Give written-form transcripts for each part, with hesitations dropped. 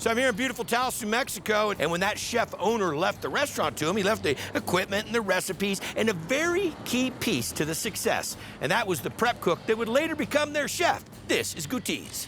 So I'm here in beautiful Taos, New Mexico, and when that chef owner left the restaurant to him, he left the equipment and the recipes and a very key piece to the success, and that was the prep cook that would later become their chef. This is Gutiz.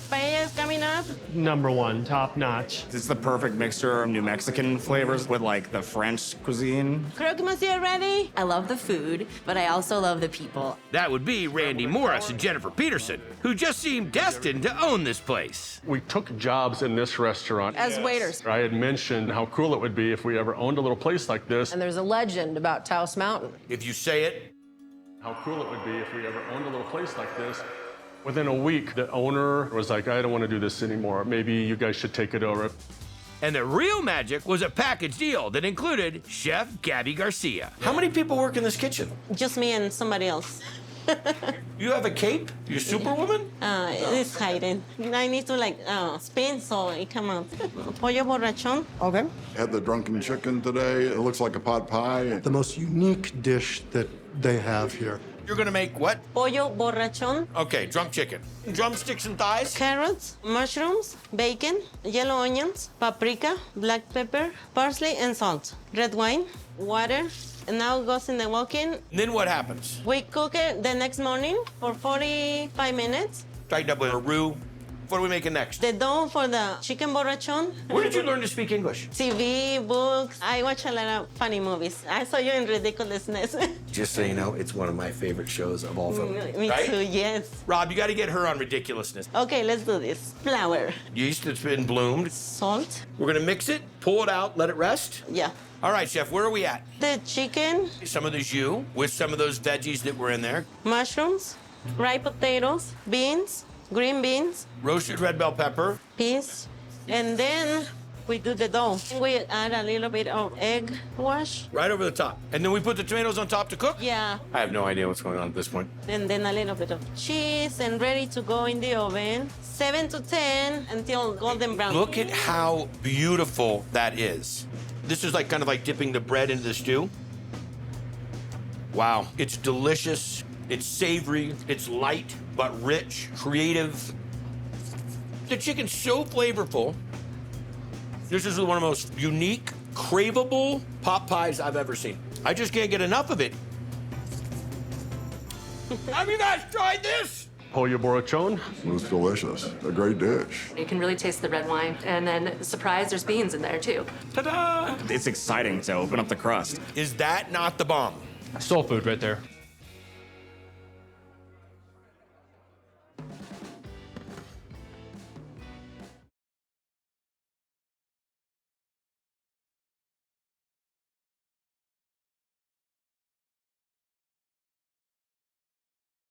Paella's coming up. Number one, top notch. It's the perfect mixture of New Mexican flavors with like the French cuisine. Croque monsieur ready? I love the food, but I also love the people. That would be Randy Morris and Jennifer Peterson, who just seemed destined to own this place. We took jobs in this restaurant. As waiters. I had mentioned how cool it would be if we ever owned a little place like this. And there's a legend about Taos Mountain. If you say it, How cool it would be if we ever owned a little place like this. Within a week, the owner was like, I don't want to do this anymore. Maybe you guys should take it over. and the real magic was a package deal that included Chef Gabby Garcia. How many people work in this kitchen? Just me and somebody else. You have a cape? You're Superwoman? It's hiding. I need to spin so it come out. Pollo Borachon. Okay. Had the drunken chicken today. It looks like a pot pie. The most unique dish that they have here. You're gonna make what? Pollo Borachon. Okay, drunk chicken. Drumsticks and thighs? Carrots, mushrooms, bacon, yellow onions, paprika, black pepper, parsley, and salt. Red wine, water, and now it goes in the walk-in. Then what happens? We cook it the next morning for 45 minutes. Tightened up with a roux. What are we making next? The dough for the chicken borachon. Where did you learn to speak English? TV, books. I watch a lot of funny movies. I saw you in Ridiculousness. Just so you know, it's one of my favorite shows of all film. Me Right? too, yes. Rob, you gotta get her on ridiculousness. Okay, let's do this. Flour, Yeast that's been bloomed. salt. We're gonna mix it, pull it out, let it rest. Yeah. All right, Chef, where are we at? The chicken, Some of the jus with some of those veggies that were in there. mushrooms, ripe potatoes, beans, green beans, Roasted red bell pepper. peas, and then we do the dough. We add a little bit of egg wash. Right over the top. And then we put the tomatoes on top to cook? Yeah, I have no idea what's going on at this point. and then a little bit of cheese, and ready to go in the oven. 7 to 10 until golden brown. Look at how beautiful that is. This is kind of like dipping the bread into the stew. Wow, it's delicious, it's savory, it's light, but rich, creative. The chicken's so flavorful. This is one of the most unique, craveable pot pies I've ever seen. I just can't get enough of it. Have you guys tried this? Pollo Borachon. It was delicious. A great dish. You can really taste the red wine. And then, surprise, there's beans in there, too. Ta-da! It's exciting to open up the crust. Is that not the bomb? Soul food right there.